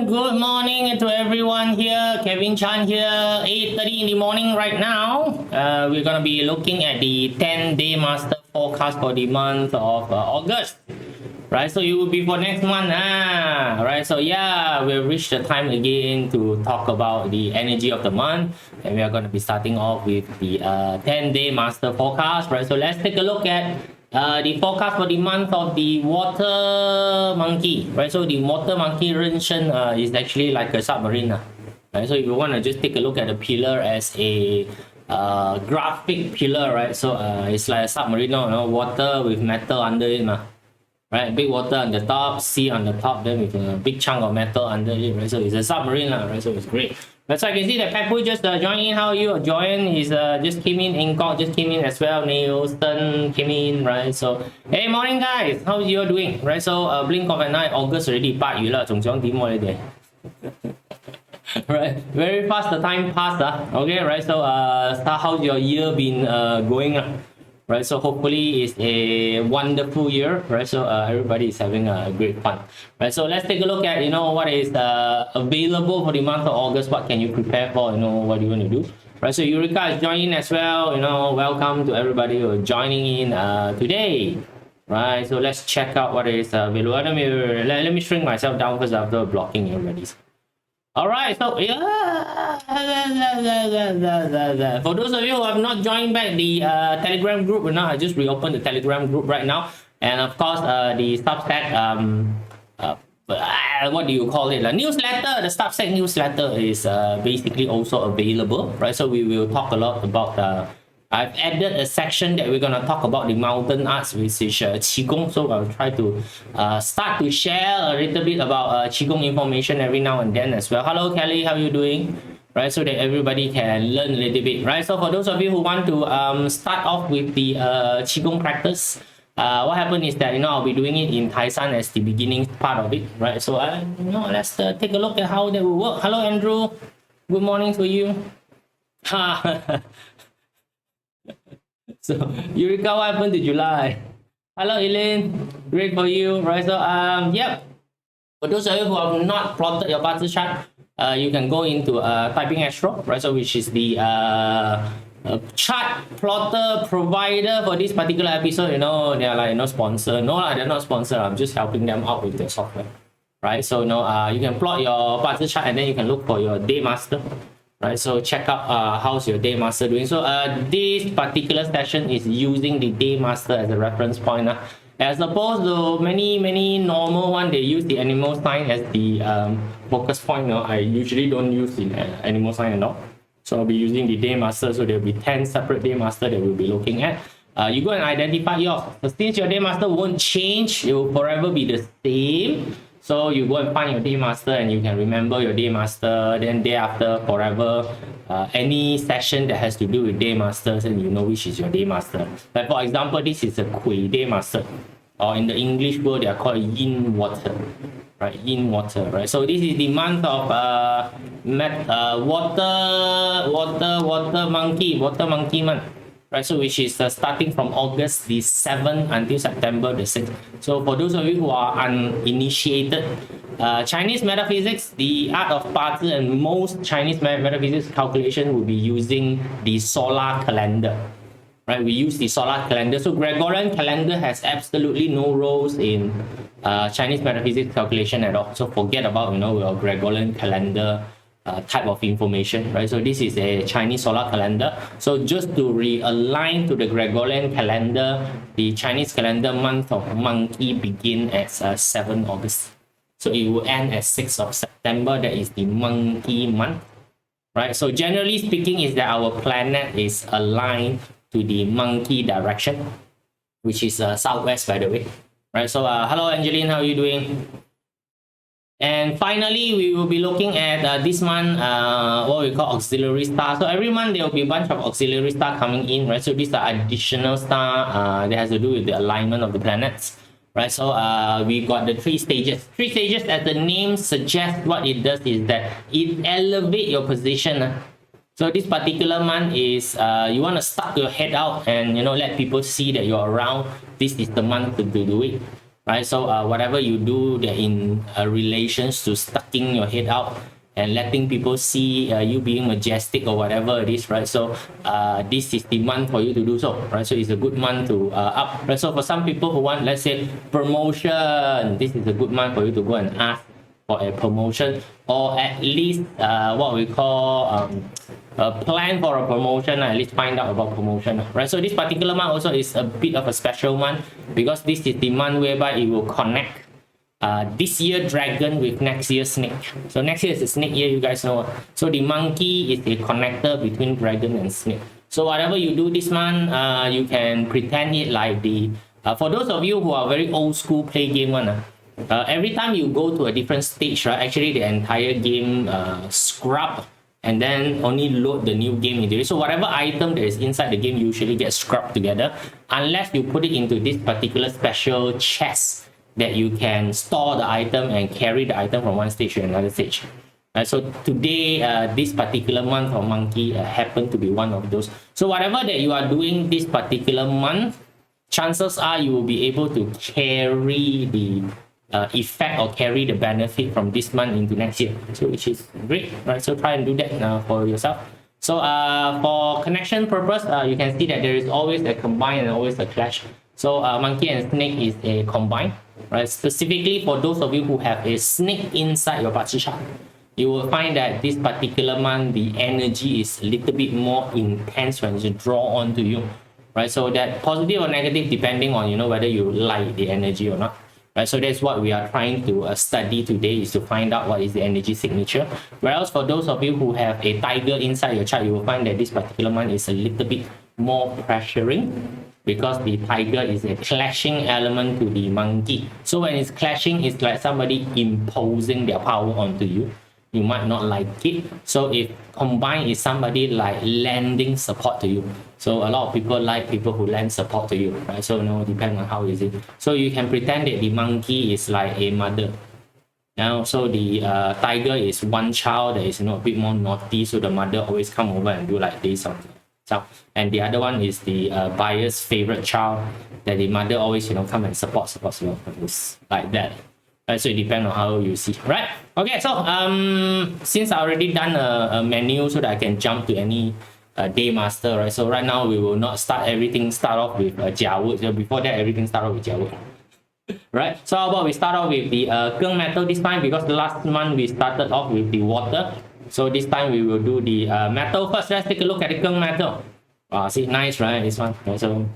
Good morning to everyone here. Kevin Chan here. 8:30 in the morning right now. We're gonna be looking at the 10-day master forecast for the month of August. Right, so it will be for next month. Right, so yeah, we've reached the time again to talk about the energy of the month, and we are going to be starting off with the 10-day master forecast. Right, so let's take a look at the forecast for the month of the water monkey. Right, so the water monkey Ren is actually like a submarine. Right, so if you want to just take a look at the pillar as a graphic pillar, right, so it's like a submarine, water with metal under it. Right, big water on the top, sea on the top, then with a big chunk of metal under it, right? So it's a submarine, right? So it's great. But so I can see that Pepu just joined in. How are you? Join is just came in. Ingkok just came in as well. Nielsen came in, right? So hey, morning guys. How you doing? Right? So blink of an eye, August already 8月了，仲想點喎你哋？Right, very fast the time passed. Okay, right? So how's your year been going? Right, so hopefully it's a wonderful year, right? So everybody is having a great fun, right? So let's take a look at what is available for the month of August. What can you prepare for? What do you want to do, right? So Eureka is joining as well. Welcome to everybody who are joining in today, right? So let's check out what is available. Let me shrink myself down first after blocking everybody. All right, so yeah, for those of you who have not joined back the Telegram group, I just reopened the Telegram group right now, and of course the Substack, what do you call it? The newsletter, the Substack newsletter is basically also available, right? So we will talk a lot about. I've added a section that we're gonna talk about the mountain arts, which is Qigong. So I'll try to start to share a little bit about Qigong information every now and then as well. Hello Kelly, how are you doing? Right, so that everybody can learn a little bit. Right, so for those of you who want to start off with the Qigong practice, what happened is that I'll be doing it in Thaisan as the beginning part of it. Right, so let's take a look at how that will work. Hello Andrew, good morning to you. So Eureka, what happened to July? Hello Elaine, great for you, right? So yep, for those of you who have not plotted your Bazi chart, you can go into typing Astro, right? So which is the chart plotter provider for this particular episode. They are like no sponsor. No, they're not sponsor. I'm just helping them out with their software, right? So you can plot your Bazi chart and then you can look for your DayMaster. Right, so check out how's your DayMaster doing. So this particular session is using the DayMaster as a reference point. As opposed to many normal one, they use the animal sign as the focus point. I usually don't use the animal sign at all. So I'll be using the DayMaster. So there'll be 10 separate DayMaster that we'll be looking at. You go and identify yours. So since your DayMaster won't change, it will forever be the same. So you go and find your DayMaster and you can remember your DayMaster. Then day after, forever, any session that has to do with DayMasters, and you know which is your DayMaster. Like for example, this is a Gui DayMaster, or in the English world they are called Yin Water, right? Yin Water, right? So this is the month of water monkey month. Right, so which is starting from August the 7th until September the 6th. So for those of you who are uninitiated, Chinese metaphysics, the art of Bazi, and most Chinese metaphysics calculation will be using the solar calendar. Right, we use the solar calendar. So Gregorian calendar has absolutely no roles in Chinese metaphysics calculation at all. So forget about your Gregorian calendar type of information, right? So this is a Chinese solar calendar. So just to realign to the Gregorian calendar, the Chinese calendar month of monkey begin at 7 August. So it will end at 6th of September. That is the monkey month, right? So generally speaking is that our planet is aligned to the monkey direction, which is southwest, by the way, right? So hello Angeline, how are you doing? And finally, we will be looking at this month, what we call auxiliary star. So every month there will be a bunch of auxiliary star coming in, right? So these are additional star that has to do with the alignment of the planets, right? So we got the 3 stages. 3 stages, as the name suggests, what it does is that it elevates your position. So this particular month is you want to stuck your head out and let people see that you're around. This is the month to do it. right? So whatever you do that in relations to sticking your head out and letting people see you being majestic or whatever it is, right? So this is the month for you to do so, right? So it's a good month to up, right? So for some people who want, let's say, promotion, this is a good month for you to go and ask for a promotion, or at least what we call a plan for a promotion, at least find out about promotion, right? So this particular month also is a bit of a special month because this is the month whereby it will connect this year dragon with next year snake. So next year is the snake year, you guys know. So the monkey is a connector between dragon and snake. So whatever you do this month, you can pretend it like the for those of you who are very old school play game one, every time you go to a different stage, right, actually the entire game scrub and then only load the new game into it. So whatever item that is inside the game usually gets scrubbed together unless you put it into this particular special chest that you can store the item and carry the item from one stage to another stage. So today, this particular month of monkey happened to be one of those. So whatever that you are doing this particular month, chances are you will be able to carry the effect or carry the benefit from this month into next year, so which is great, right? So try and do that for yourself. So for connection purpose, you can see that there is always a combine and always a clash. So monkey and snake is a combine, right? Specifically for those of you who have a snake inside your party chart, you will find that this particular month the energy is a little bit more intense when you draw onto you, right? So that positive or negative depending on whether you like the energy or not. Right, so that's what we are trying to study today, is to find out what is the energy signature. Whereas for those of you who have a tiger inside your chart, you will find that this particular month is a little bit more pressuring because the tiger is a clashing element to the monkey. So when it's clashing, it's like somebody imposing their power onto you. You might not like it. So if combined is somebody like lending support to you. So a lot of people like people who lend support to you, right? So depend on how is it. So you can pretend that the monkey is like a mother. Now, so the tiger is one child that is a bit more naughty. So the mother always come over and do like this. And the other one is the buyer's favorite child that the mother always come and support like that. Right, so it depends on how you see, right? Okay, so since I already done a menu so that I can jump to any DayMaster, right? So right now we will not start off with Jia Wood. So before that, everything start off with Jia Wood. Right, so how about we start off with the Geng metal this time, because the last month we started off with the water. So this time we will do the metal first. Let's take a look at the Geng metal. See, nice, right? This one. So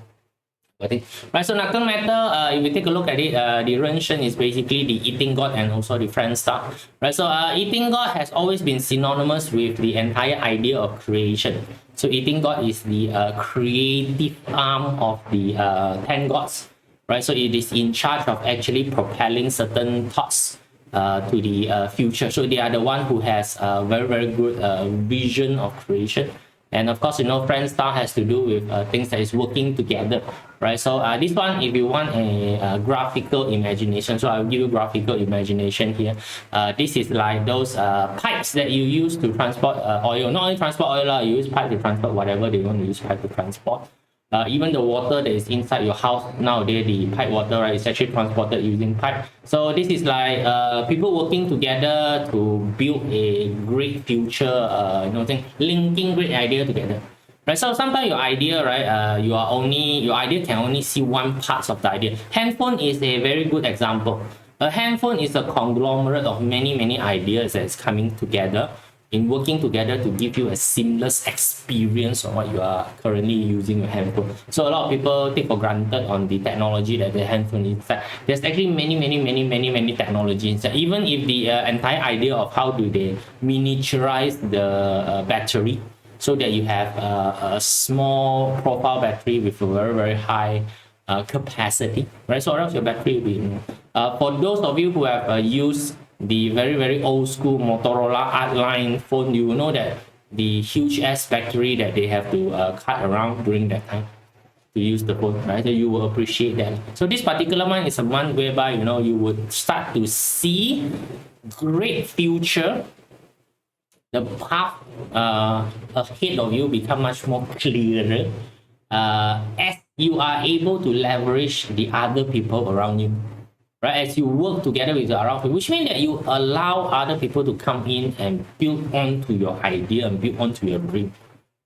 right, so Geng metal, if we take a look at it, the Ren is basically the eating god and also the friend star. Right, so eating god has always been synonymous with the entire idea of creation. So eating god is the creative arm of the 10 gods. Right, so it is in charge of actually propelling certain thoughts to the future. So they are the one who has a very, very good vision of creation. And of course, friend star has to do with things that is working together, right? So this one, if you want a graphical imagination, so I'll give you graphical imagination here. This is like those pipes that you use to transport oil. Not only transport oil, you use pipe to transport whatever they want to use pipe to transport. Even the water that is inside your house nowadays, the pipe water, right, is actually transported using pipe. So this is like people working together to build a great future, linking great idea together. Right, so sometimes your idea, right, your idea can only see one part of the idea. Handphone is a very good example. A handphone is a conglomerate of many, many ideas that is coming together in working together to give you a seamless experience on what you are currently using your handphone. So a lot of people take for granted on the technology that the handphone is inside. There's actually many technology inside. Even if the entire idea of how do they miniaturize the battery so that you have a small profile battery with a very, very high capacity, right? So else your battery will be. For those of you who have used the very, very old school Motorola Artline phone, you will know that the huge ass battery that they have to cut around during that time to use the phone, right? So you will appreciate that. So this particular month is a month whereby you would start to see great future. The path ahead of you become much more clearer as you are able to leverage the other people around you. right? As you work together with the around people, which means that you allow other people to come in and build onto your idea and build onto your dream.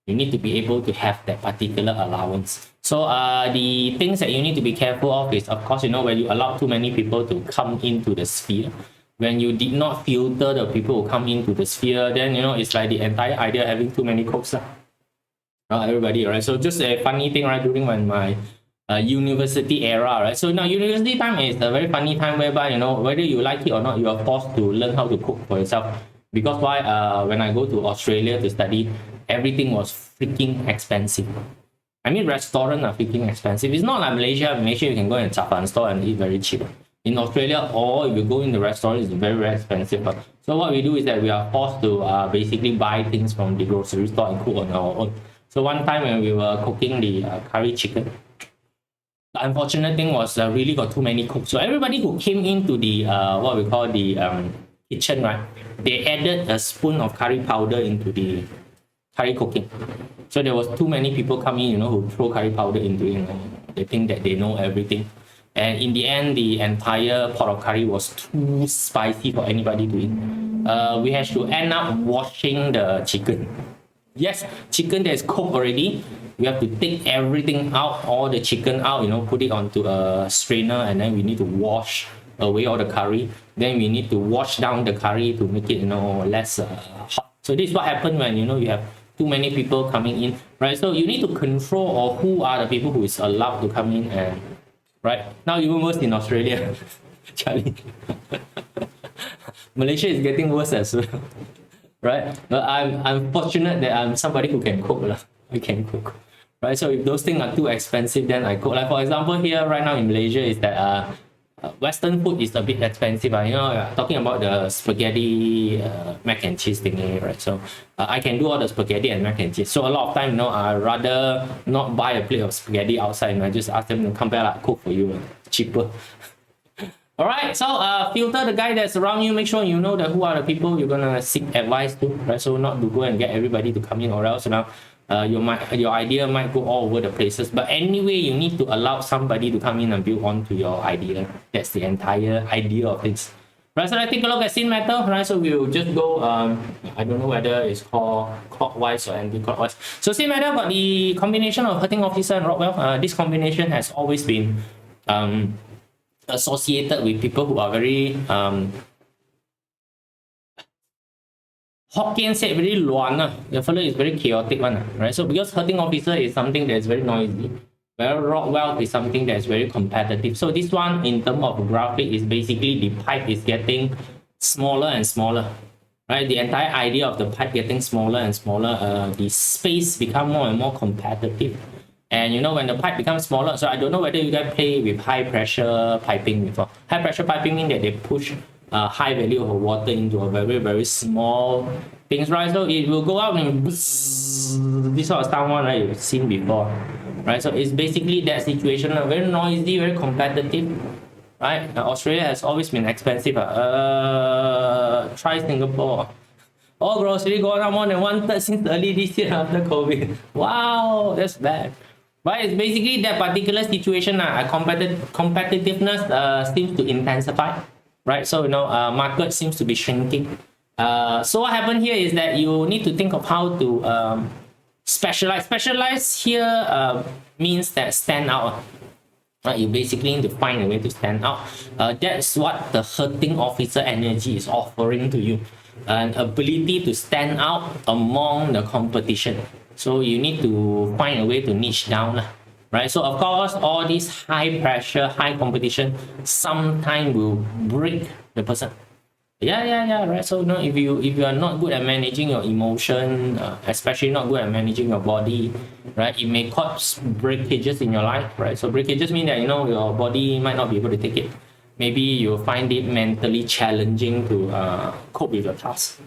You need to be able to have that particular allowance. So the things that you need to be careful of is, of course, when you allow too many people to come into the sphere, when you did not filter the people who come into the sphere, then it's like the entire idea having too many cooks. Everybody, right? So just a funny thing, right? During when my university era, right? So now university time is a very funny time whereby whether you like it or not, you are forced to learn how to cook for yourself. Because why? When I go to Australia to study, everything was freaking expensive. I mean, restaurants are freaking expensive. It's not like Malaysia. Malaysia, you can go in a Chapan store and eat very cheap. In Australia, or if you go in the restaurant, it's very, very expensive. So what we do is that we are forced to basically buy things from the grocery store and cook on our own. So one time when we were cooking the curry chicken, the unfortunate thing was really got too many cooks. So everybody who came into the what we call the kitchen, right? They added a spoon of curry powder into the curry cooking. So there was too many people coming, who throw curry powder into it. They think that they know everything. And in the end, the entire pot of curry was too spicy for anybody to eat. We had to end up washing the chicken. Yes, chicken that is cooked already. We have to take everything out, all the chicken out, put it onto a strainer, and then we need to wash away all the curry. Then we need to wash down the curry to make it, less hot. So this is what happened when, you have too many people coming in, right? So you need to control or who are the people who is allowed to come in and, right? Now even worse in Australia, Charlie. Malaysia is getting worse as well, right? But I'm fortunate that I'm somebody who can cook. I can cook, right? So if those things are too expensive, then I cook. Like for example, here right now in Malaysia is that Western food is a bit expensive. Talking about the spaghetti mac and cheese thingy, right? So I can do all the spaghetti and mac and cheese. So a lot of time, I rather not buy a plate of spaghetti outside, and I just ask them to come back, cook for you, cheaper. All right, so filter the guy that's around you. Make sure you know that who are the people you're gonna seek advice to, right? So not to go and get everybody to come in, or else your idea might go all over the places. But anyway, you need to allow somebody to come in and build onto your idea. That's the entire idea of things. Right, so let's take a look at Xin Metal. Right, so we'll just go. I don't know whether it's called clockwise or anti-clockwise. So Xin Metal got the combination of Hurting Officer and Rockwell. This combination has always been associated with people who are very Hokkien said very luan. The fellow is very chaotic one, right? So because Hurting Officer is something that is very noisy, where Rockwell is something that is very competitive. So this one, in terms of graphic, is basically the pipe is getting smaller and smaller, right? The entire idea of the pipe getting smaller and smaller, the space become more and more competitive. And when the pipe becomes smaller, so I don't know whether you guys play with high pressure piping before. High pressure piping means that they push high value of water into a very, very small things, right? So it will go out and this sort of sound one, right? You've seen before, right? So it's basically that situation, very noisy, very competitive, right? Australia has always been expensive. Try Singapore. All grocery going up more than 1/3 since early this year after COVID. Wow, that's bad. But it's basically that particular situation. Competitiveness seems to intensify, right? So market seems to be shrinking. So what happened here is that you need to think of how to specialize. Specialize here means that stand out. Right? You basically need to find a way to stand out. That's what the Hurting Officer energy is offering to you. An ability to stand out among the competition. So you need to find a way to niche down, right? So of course, all this high pressure, high competition, sometimes will break the person. Yeah, right. So if you are not good at managing your emotion, especially not good at managing your body, right? It may cause breakages in your life, right? So breakages mean that your body might not be able to take it. Maybe you'll find it mentally challenging to cope with your task.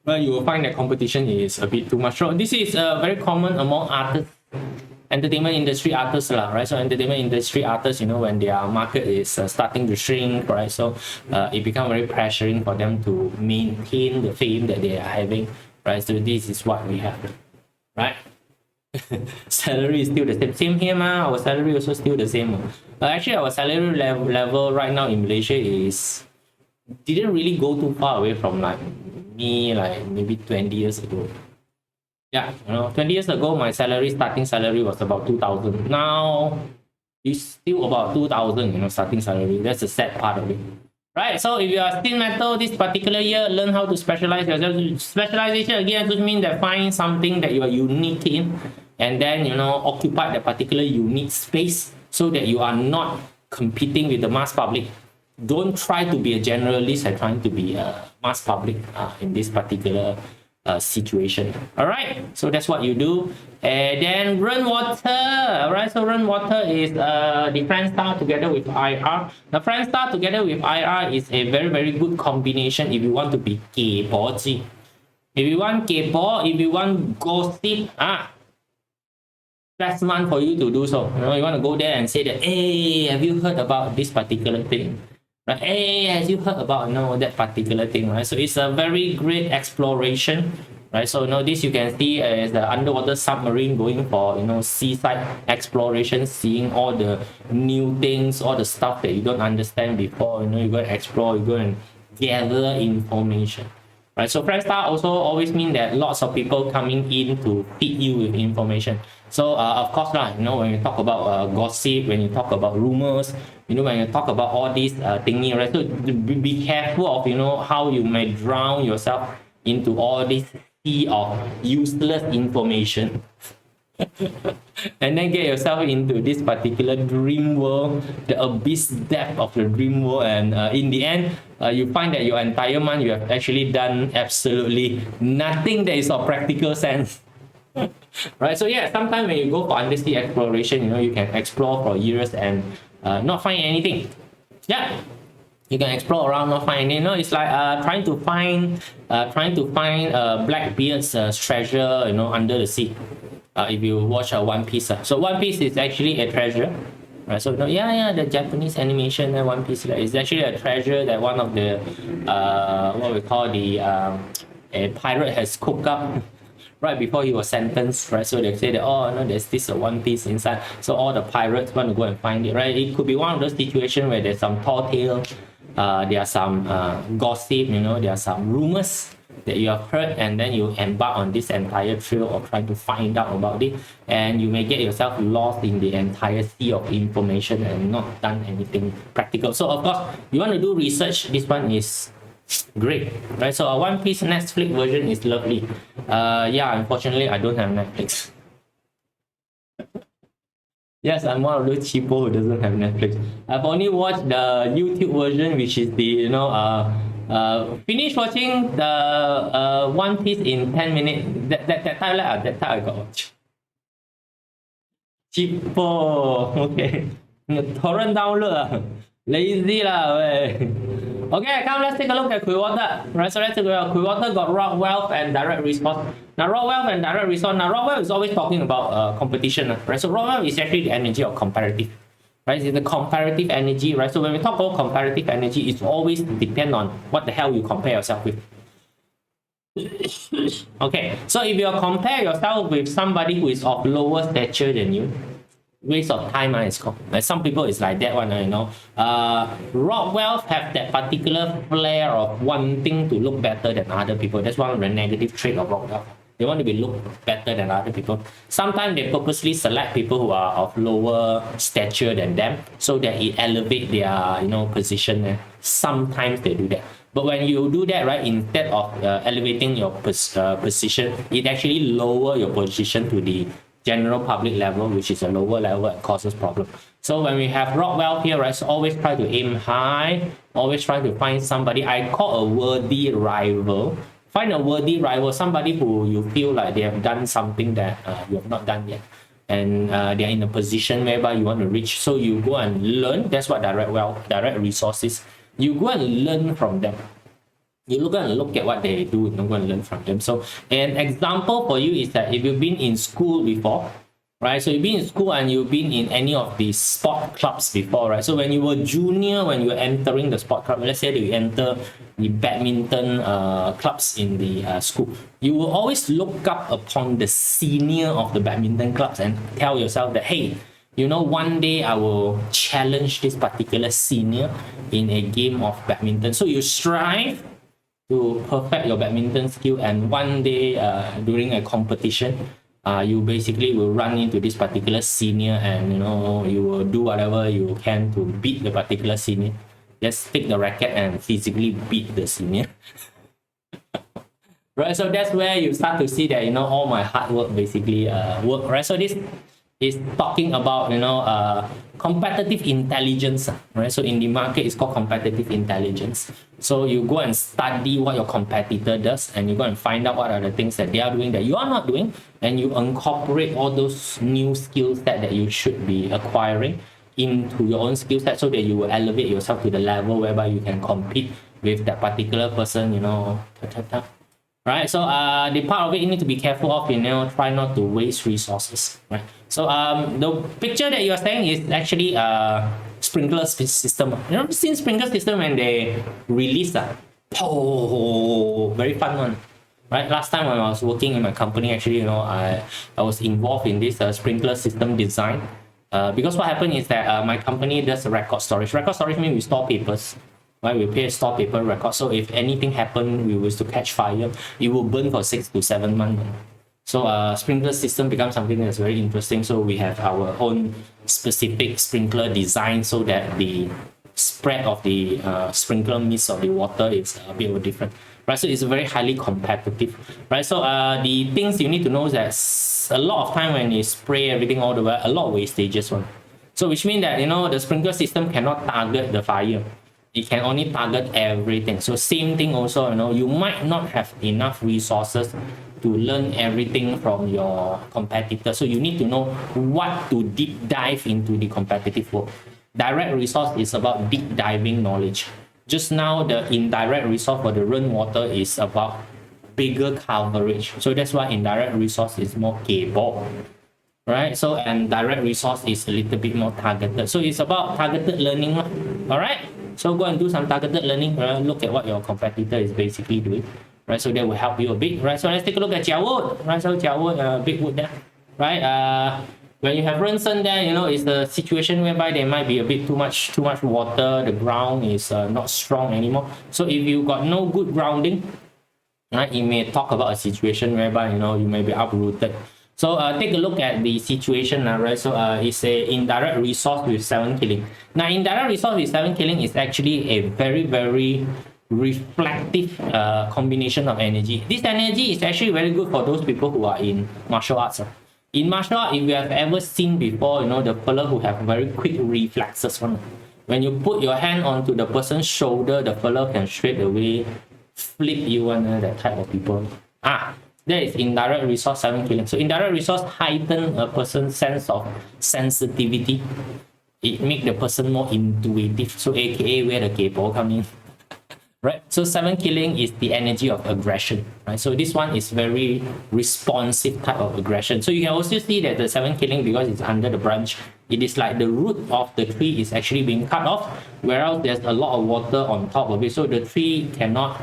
But you will find that competition is a bit too much. So this is very common among artists, entertainment industry artists, right? So entertainment industry artists, when their market is starting to shrink, right? So it becomes very pressuring for them to maintain the fame that they are having, right? So this is what we have, right? Salary is still the same. Same here, ma. Our salary also still the same. Actually, our salary level right now in Malaysia is didn't really go too far away from like me, like maybe 20 years ago. Yeah, 20 years ago, my starting salary was about 2,000. Now, it's still about 2,000, starting salary. That's the sad part of it. Right, so if you are Xin Metal this particular year, learn how to specialize yourself. Specialization again just means that find something that you are unique in, and then occupy that particular unique space so that you are not competing with the mass public. Don't try to be a generalist and trying to be a mass public in this particular situation. All right, so that's what you do. And then Ren Water. All right, so Ren Water is the Friend Star together with IR. The Friend Star together with IR is a very, very good combination if you want to be kepo. If you want kepo, if you want gossip, best month for you to do so. You want to go there and say that, hey, have you heard about this particular thing? Right? Hey, have you heard about that particular thing? Right? So it's a very great exploration. Right? So this you can see as the underwater submarine going for seaside exploration, seeing all the new things, all the stuff that you don't understand before. You go and explore, you go and gather information. Right? So Friend Star also always mean that lots of people coming in to feed you with information. So of course when you talk about gossip, when you talk about rumors, when you talk about all these thingy, right? So be careful of how you may drown yourself into all this sea of useless information. And then get yourself into this particular dream world, the abyss depth of the dream world, and in the end, you find that your entire month you have actually done absolutely nothing that is of practical sense. Right, so yeah, sometimes when you go for undersea exploration, you can explore for years and not find anything. Yeah, you can explore around, not find anything. It's like trying to find Blackbeard's treasure, under the sea. If you watch One Piece, so One Piece is actually a treasure. Right, so the Japanese animation One Piece is actually a treasure that one of the what we call a pirate has cooked up right before he was sentenced, right? So they say that, there's this One Piece inside. So all the pirates want to go and find it, right? It could be one of those situations where there's some tall tale, there are some gossip, there are some rumors that you have heard, and then you embark on this entire trail of trying to find out about it, and you may get yourself lost in the entire sea of information and not done anything practical. So of course, you want to do research, this one is great, right? So a One Piece Netflix version is lovely. Unfortunately, I don't have Netflix. Yes, I'm one of those cheapo who doesn't have Netflix. I've only watched the YouTube version, which is the finish watching the One Piece in 10 minutes. That time I got watch. Cheapo, okay. Torrent download, lazy way. Okay, come let's take a look at Gui Water. Right, so let's take a look. Gui Water got rock wealth and direct resource. Now rock wealth and direct resource. Now rock wealth is always talking about competition. Right, so rock wealth is actually the energy of comparative. Right, it's the comparative energy. Right, so when we talk about comparative energy, it's always depend on what the hell you compare yourself with. Okay, so if you compare yourself with somebody who is of lower stature than you, waste of time, it's called. Like some people is like that one, rock wealth have that particular flair of wanting to look better than other people. That's one of the negative trait of rock wealth. They want to be look better than other people. Sometimes they purposely select people who are of lower stature than them so that it elevate their position. Sometimes they do that. But when you do that, right, instead of elevating your position, it actually lower your position to the general public level, which is a lower level and causes problem. So when we have rock wealth here, right, so always try to aim high, always try to find somebody I call a worthy rival. Find a worthy rival, somebody who you feel like they have done something that you have not done yet, and they're in a position whereby you want to reach. So you go and learn. That's what direct resources. You go and learn from them. You look and look at what they do, and go and learn from them. So an example for you is that if you've been in school before, right? So you've been in school and you've been in any of the sport clubs before, right? So when you were junior, when you were entering the sport club, let's say that you enter the badminton clubs in the school, you will always look up upon the senior of the badminton clubs and tell yourself that, hey, you know, one day I will challenge this particular senior in a game of badminton. So you strive to perfect your badminton skill, and one day during a competition, you basically will run into this particular senior, and you know, you will do whatever you can to beat the particular senior. Just take the racket and physically beat the senior. Right, so that's where you start to see that, you know, all my hard work basically work, right? So this is talking about, you know, competitive intelligence, right? So in the market, it's called competitive intelligence. So you go and study what your competitor does, and you go and find out what are the things that they are doing that you are not doing, and you incorporate all those new skills that you should be acquiring into your own skill set, so that you will elevate yourself to the level whereby you can compete with that particular person, you know. Right, so the part of it you need to be careful of, you know, try not to waste resources, right? So the picture that you are saying is actually sprinkler system. You know, since sprinkler system when they released very fun one, right? Last time when I was working in my company, actually, you know, I was involved in this sprinkler system design, because what happened is that my company does record storage. Record storage means we store papers. Right, we pay store paper record. So if anything happen, we was to catch fire, it will burn for 6 to 7 months. So sprinkler system becomes something that's very interesting. So we have our own specific sprinkler design, so that the spread of the sprinkler mist of the water is a bit different. Right, so it's very highly competitive. Right, so the things you need to know is that a lot of time when you spray everything all the way, a lot of wastages one. So which means that, you know, the sprinkler system cannot target the fire. It can only target everything. So same thing also, you know, you might not have enough resources to learn everything from your competitor. So you need to know what to deep dive into the competitive world. Direct resource is about deep diving knowledge. Just now, the indirect resource for the Ren Water is about bigger coverage. So that's why indirect resource is more capable. Right, so and direct resource is a little bit more targeted. So it's about targeted learning. All right, so go and do some targeted learning. Look at what your competitor is basically doing. Right, so that will help you a bit. Right, so let's take a look at Jia Wood. Right, so Jia Wood, big wood there. Right, when you have Rensen there, you know, it's the situation whereby there might be a bit too much water. The ground is not strong anymore. So if you got no good grounding, right, you may talk about a situation whereby, you know, you may be uprooted. So take a look at the situation, right? So it's a indirect resource with 7 killing. Now, indirect resource with 7 killing is actually a very, very reflective combination of energy. This energy is actually very good for those people who are in martial arts. In martial arts, if you have ever seen before, you know, the fella who have very quick reflexes one. When you put your hand onto the person's shoulder, the fella can straight away flip you one, that type of people. That is indirect resource 7 killing. So indirect resource heighten a person's sense of sensitivity. It make the person more intuitive. So aka where the kaypoh come in. Right? So 7 killing is the energy of aggression. Right? So this one is very responsive type of aggression. So you can also see that the 7 killing, because it's under the branch, it is like the root of the tree is actually being cut off, whereas there's a lot of water on top of it. So the tree cannot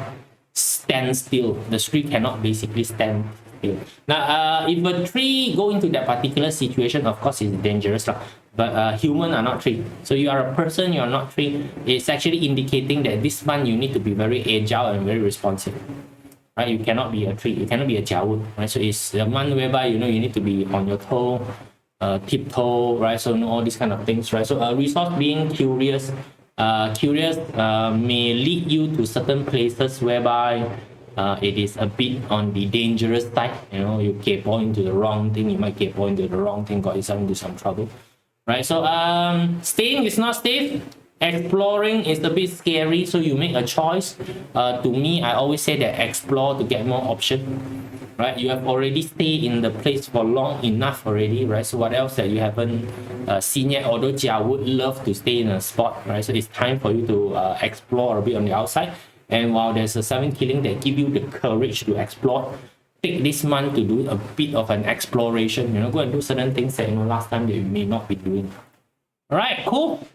stand still. The tree cannot basically stand still. Now, if a tree go into that particular situation, of course, it's dangerous. But human are not tree. So you are a person, you are not tree. It's actually indicating that this month you need to be very agile and very responsive. Right? You cannot be a tree. You cannot be a Jia Wood. Right? So it's a month whereby, you know, you need to be on your toe, tiptoe, right? So, you know, all these kind of things, right? So resource being curious. May lead you to certain places whereby it is a bit on the dangerous side. You know, you kaypoh into the wrong thing, you might kaypoh into the wrong thing, got yourself into some trouble. Right, so staying is not safe. Exploring is a bit scary, so you make a choice. To me, I always say that explore to get more option. Right, you have already stayed in the place for long enough already, right? So what else that you haven't seen yet? Although Jia would love to stay in a spot, right? So it's time for you to explore a bit on the outside. And while there's a 7 killing that give you the courage to explore, take this month to do a bit of an exploration. You know, go and do certain things that, you know, last time that you may not be doing. All right, cool.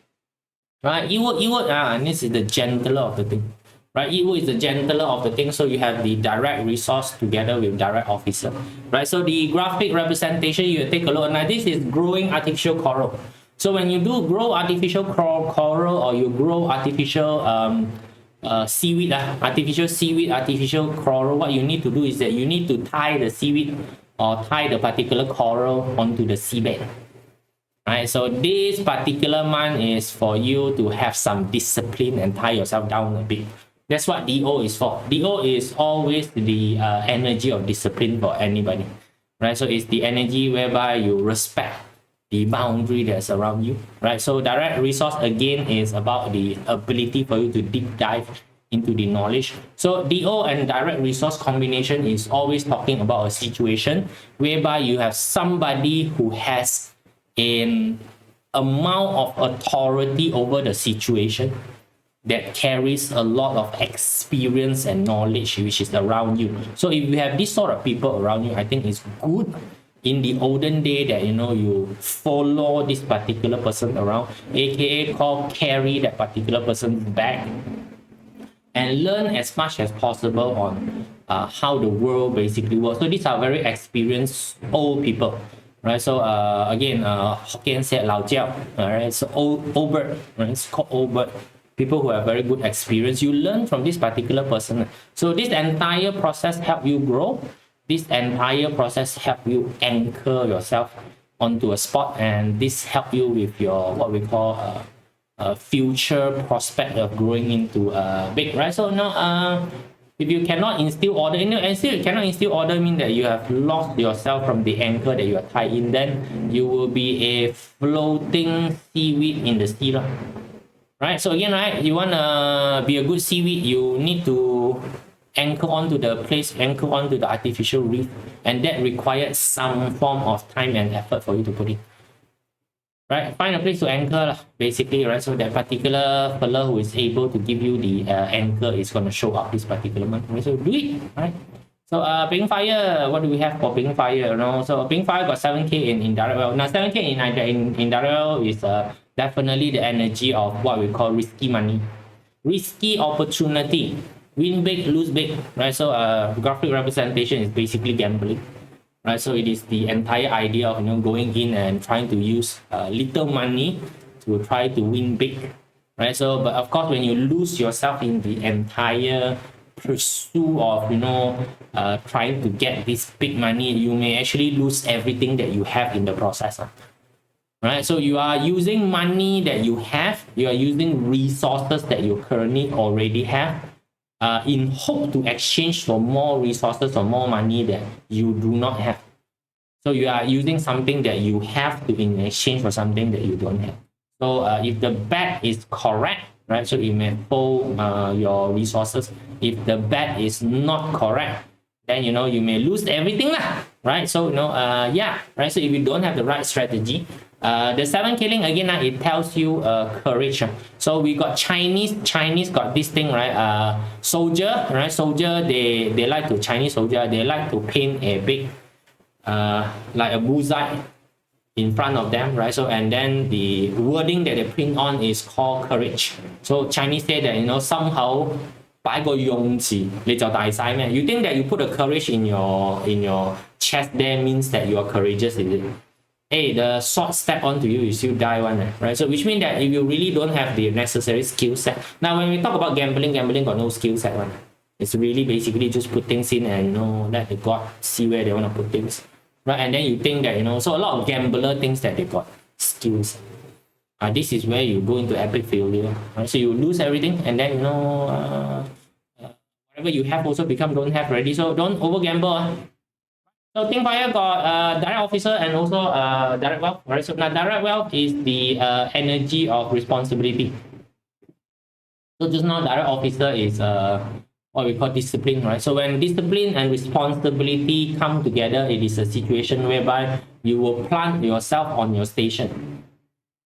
Right, you would and this is the gentler of the thing. right? Yiwu is the gentler of the thing, so you have the direct resource together with direct officer, right? So the graphic representation, you take a look. Now this is growing artificial coral. So when you do grow artificial coral, or you grow artificial seaweed, artificial seaweed, artificial coral, what you need to do is that you need to tie the seaweed or tie the particular coral onto the seabed. Right, so this particular month is for you to have some discipline and tie yourself down a bit. That's what DO is for. DO is always the energy of discipline for anybody, right? So it's the energy whereby you respect the boundary that's around you, right? So direct resource again is about the ability for you to deep dive into the knowledge. So DO and direct resource combination is always talking about a situation whereby you have somebody who has an amount of authority over the situation that carries a lot of experience and knowledge which is around you. So if you have this sort of people around you, I think it's good in the olden day that you follow this particular person around, aka carry that particular person back, and learn as much as possible on how the world basically works. So these are very experienced old people, right? So again, Hokkien said Lao Jiao, right? So old bird, right? It's called old bird. People who have very good experience, you learn from this particular person. So this entire process help you grow. This entire process help you anchor yourself onto a spot, and this help you with your what we call future prospect of growing into big, right? So now if you cannot instill order, and still you cannot instill order, mean that you have lost yourself from the anchor that you are tied in, then you will be a floating seaweed in the sea, right? So again, right, you want to be a good seaweed, you need to anchor onto the place, anchor onto the artificial reef, and that requires some form of time and effort for you to put in. Right, find a place to anchor, basically, right? So that particular fella who is able to give you the anchor is going to show up this particular month. Right? So do it, right? So Ping Fire, what do we have for Ping Fire? So Ping Fire got 7K in indirect wealth. Now 7K in indirect wealth is definitely the energy of what we call risky money, risky opportunity, win big, lose big, right? So graphic representation is basically gambling. Right, so it is the entire idea of going in and trying to use little money to try to win big, right? So, but of course, when you lose yourself in the entire pursuit of trying to get this big money, you may actually lose everything that you have in the process, right? So you are using money that you have, you are using resources that you currently already have, in hope to exchange for more resources or more money that you do not have. So you are using something that you have to in exchange for something that you don't have. So if the bet is correct, right, so you may fold your resources. If the bet is not correct, then you may lose everything, right? So yeah, right. So if you don't have the right strategy, the 7 killing again, it tells you courage. So we got Chinese got this thing, right? Soldier, right? Soldier, they like to, Chinese soldier, they like to paint a big like a bullseye in front of them, right? So and then the wording that they print on is called courage. So Chinese say that somehow 擺個勇字你就大晒咩? You think that you put a courage in your chest there means that you are courageous, is it? Hey, the sword step onto you, you still die one, right? So which means that if you really don't have the necessary skill set. Now when we talk about gambling got no skill set one. It's really basically just put things in and let the god see where they want to put things, right? And then you think that so a lot of gambler thinks that they got skills. This is where you go into epic failure, right? So you lose everything, and then whatever you have also don't have already. So don't over gamble. So Ping Fire got direct officer and also direct wealth, right? So now direct wealth is the energy of responsibility. So just now direct officer is what we call discipline, right? So when discipline and responsibility come together, it is a situation whereby you will plant yourself on your station.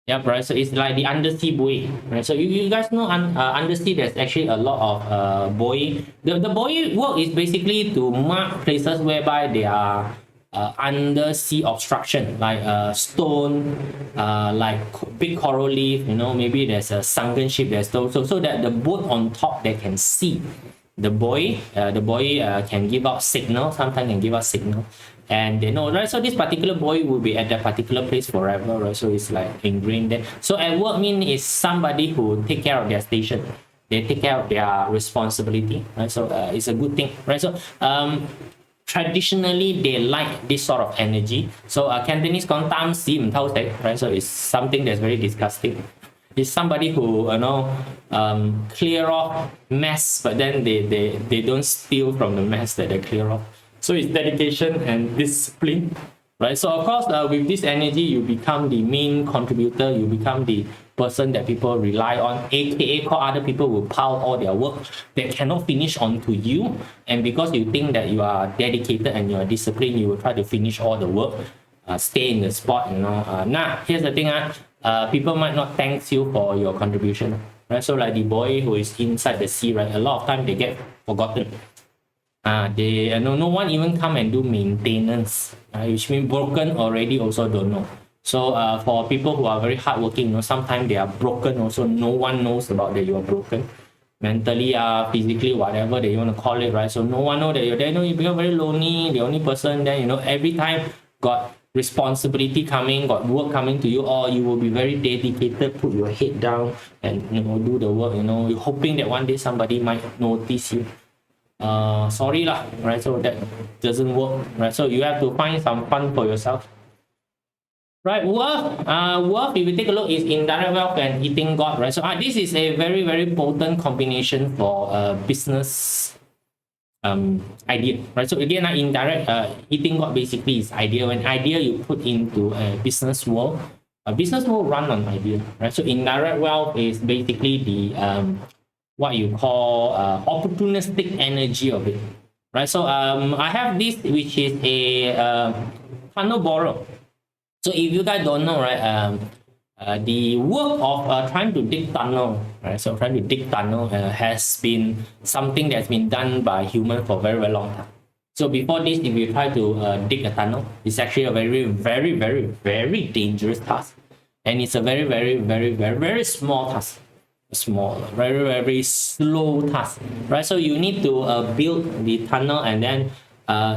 Yep, right. So it's like the undersea buoy, right? So you guys know undersea there's actually a lot of buoy. The buoy work is basically to mark places whereby they are undersea obstruction like stone, like big coral reef, maybe there's a sunken ship, there's so that the boat on top they can see. The buoy can give out signal, sometimes can give out signal, and they know, right? So this particular buoy will be at that particular place forever, right? So it's like ingrained there. So at work mean is somebody who take care of their station, they take care of their responsibility, right? So it's a good thing, right? So traditionally they like this sort of energy. So Cantonese call tam si mtao say, right? So it's something that's very disgusting. It's somebody who clear off mess, but then they don't steal from the mess that they clear off. So it's dedication and discipline, right? So of course, with this energy, you become the main contributor. You become the person that people rely on, aka call other people will pile all their work that cannot finish onto you. And because you think that you are dedicated and you are disciplined, you will try to finish all the work, stay in the spot. Now here's the thing. People might not thank you for your contribution, right? So like the boy who is inside the sea, right? A lot of time they get forgotten. No one even come and do maintenance, which means broken already also don't know. So for people who are very hardworking, sometimes they are broken also. No one knows about that you are broken, mentally, physically, whatever that you want to call it, right? So no one know that you're there. You become very lonely, the only person there. Every time got responsibility coming, got work coming to you, or you will be very dedicated, put your head down and do the work. You're hoping that one day somebody might notice you. Sorry lah, right? So that doesn't work, right? So you have to find some fun for yourself, right? Worth, if you take a look, is indirect wealth and eating God, right? So this is a very, very potent combination for business idea, right? So again, indirect eating God basically is idea. When idea you put into a business world run on idea, right? So indirect wealth is basically the what you call opportunistic energy of it, right? So I have this, which is a tunnel borer. So if you guys don't know, right, the work of trying to dig tunnel, right? So trying to dig tunnel has been something that's been done by humans for a very, very long time. So before this, if you try to dig a tunnel, it's actually a very, very, very, very dangerous task, and it's a very, very, very, very, very small task. Small, very, very slow task, right? So you need to build the tunnel and then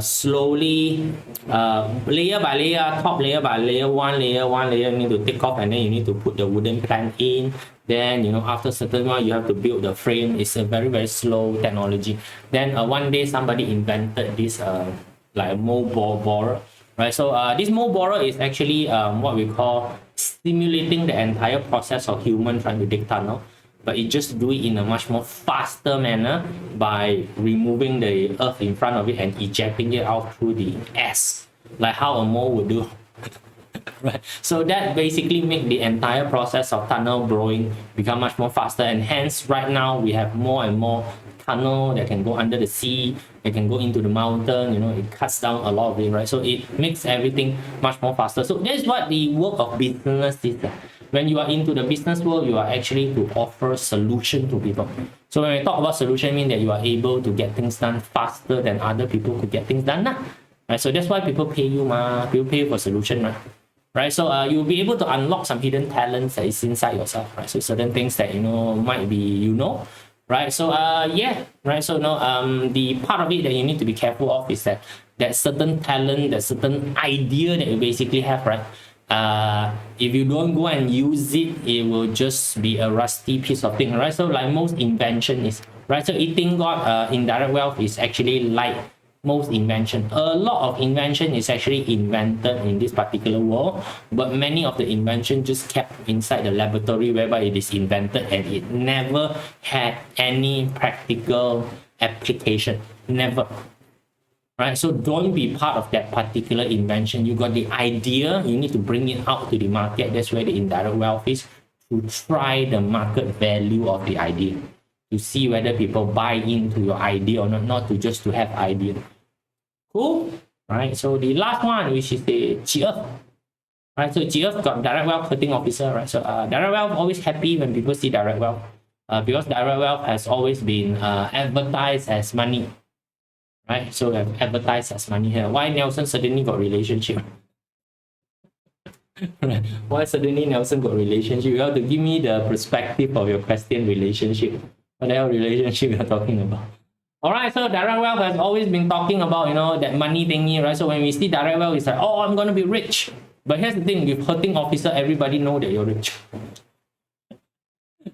slowly, layer by layer, top layer by layer, one layer you need to take off, and then you need to put the wooden plank in. Then after a certain while you have to build the frame. It's a very, very slow technology. Then one day somebody invented this like a mold borer, right? So this mold borer is actually what we call stimulating the entire process of human trying to dig tunnel, but it just do it in a much more faster manner by removing the earth in front of it and ejecting it out through the ass, like how a mole would do. Right? So that basically make the entire process of tunnel boring become much more faster, and hence right now we have more and more tunnel that can go under the sea, that can go into the mountain. It cuts down a lot of it, right? So it makes everything much more faster. So that's what the work of business is. When you are into the business world, you are actually to offer solution to people. So when we talk about solution, mean that you are able to get things done faster than other people could get things done. Right? So that's why people pay you, people pay you for solution, right? So you'll be able to unlock some hidden talents that is inside yourself, right? So certain things that might be right? So yeah, right? So the part of it that you need to be careful of is that certain talent, that certain idea that you basically have, right? If you don't go and use it, it will just be a rusty piece of thing, right? So like most invention is, right? So eating God, indirect wealth is actually like most invention. A lot of invention is actually invented in this particular world, but many of the invention just kept inside the laboratory whereby it is invented and it never had any practical application. Never. Right, so don't be part of that particular invention. You got the idea, you need to bring it out to the market. That's where the indirect wealth is, to try the market value of the idea, to see whether people buy into your idea or not to just to have idea. Cool, right? So the last one, which is the Jia, right? So Jia got direct wealth hurting officer, right? So direct wealth always happy when people see direct wealth, because direct wealth has always been advertised as money. right? So we have advertised as money here. Why Nelson suddenly got relationship? Why suddenly Nelson got relationship? You have to give me the perspective of your question, relationship. What the hell relationship you're talking about? All right, so direct wealth has always been talking about, that money thingy, right? So when we see direct wealth, it's like, oh, I'm going to be rich. But here's the thing, with hurting officer, everybody know that you're rich.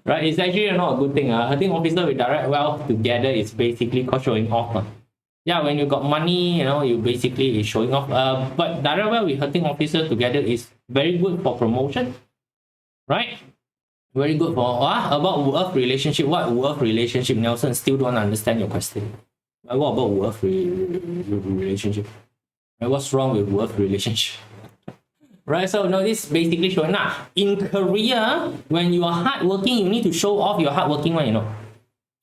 Right? It's actually not a good thing. Hurting officer with direct wealth together is basically called showing off. Yeah, when you got money, you basically is showing off. But direct wealth with hurting officer together is very good for promotion, right? Very good for about work relationship. What work relationship? Nelson still don't understand your question. What about work relationship? What's wrong with work relationship? Right, so this basically showing now in Korea, when you are hardworking, you need to show off your hardworking one,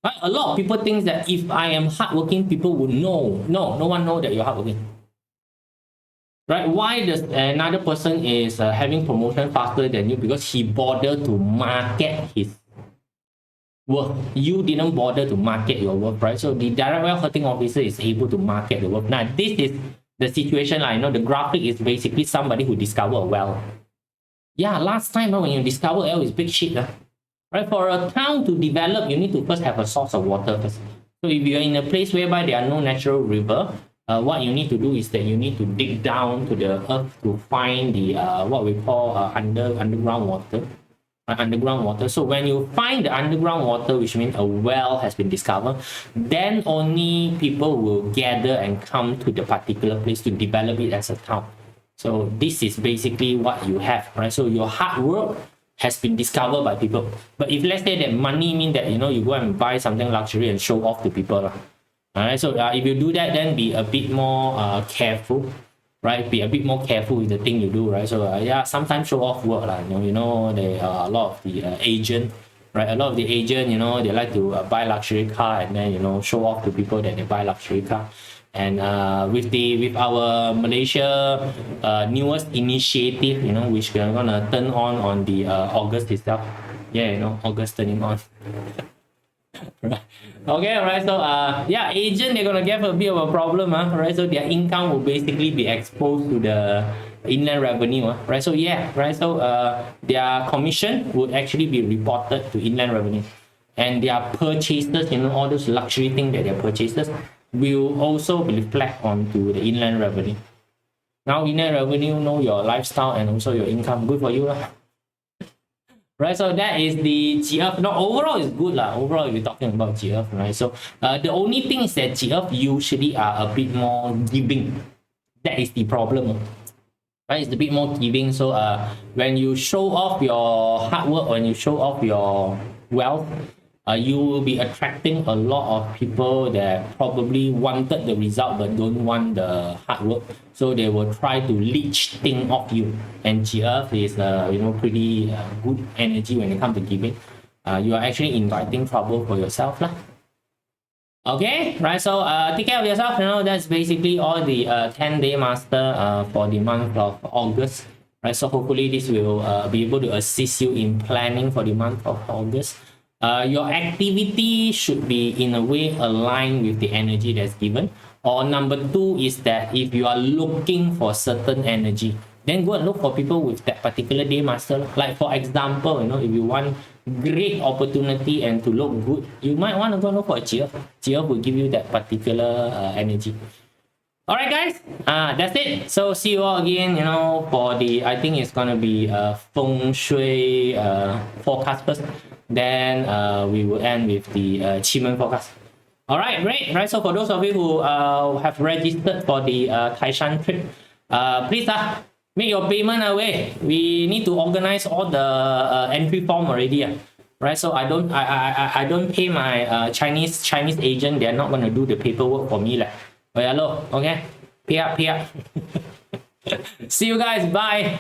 Right? A lot of people think that if I am hardworking, people would know. No one know that you're hardworking. Right? Why does another person is having promotion faster than you? Because he bothered to market his work. You didn't bother to market your work, right? So the direct wealth hurting officer is able to market the work. Now, this is the situation. I know the graphic is basically somebody who discovered a well. Yeah, last time when you discover well, it's big shit. Right? For a town to develop, you need to first have a source of water first. So if you're in a place whereby there are no natural river, what you need to do is that you need to dig down to the earth to find the what we call underground water. Underground water. So when you find the underground water, which means a well has been discovered, then only people will gather and come to the particular place to develop it as a town. So this is basically what you have, right? So your hard work has been discovered by people. But if let's say that money means that you go and buy something luxury and show off to people, all right? So if you do that, then be a bit more careful, right? Be a bit more careful with the thing you do, right? So yeah, sometimes show off work, there are a lot of the agent, right? A lot of the agent, they like to buy luxury car and then show off to people that they buy luxury car. And with our Malaysia newest initiative, which we are gonna turn on the August itself. Yeah, August turning on. Right. Okay, right. So yeah, agent, they're gonna get a bit of a problem, right? So their income will basically be exposed to the inland revenue, right? So yeah, right. So their commission would actually be reported to inland revenue, and their purchases, all those luxury things that they purchases will also reflect onto the inland revenue. Now inland revenue know your lifestyle and also your income. Good for you, right? So that is the GF. No, overall is good lah. Overall, if we're talking about GF, right? So the only thing is that GF usually are a bit more giving. That is the problem, right? It's a bit more giving. So when you show off your hard work, when you show off your wealth, you will be attracting a lot of people that probably wanted the result but don't want the hard work. So they will try to leech things off you. And GF is pretty good energy when it comes to giving. You are actually inviting trouble for yourself, lah. Okay, right? So take care of yourself. That's basically all the 10-day master for the month of August. Right? So hopefully this will be able to assist you in planning for the month of August. Your activity should be in a way aligned with the energy that's given. Or number 2 is that if you are looking for certain energy, then go and look for people with that particular day master. Like for example, if you want great opportunity and to look good, you might want to go look for a GF. GF will give you that particular energy. Alright guys, that's it. So see you all again, for the, I think it's gonna be feng shui forecast first. Then we will end with the Xin Metal Forecast. Alright, great. Right, so for those of you who have registered for the Taishan trip, please make your payment away. We need to organize all the entry form already. Right, so I don't pay my Chinese agent. They're not gonna do the paperwork for me. Oh, hello, okay? Pay up. See you guys, bye.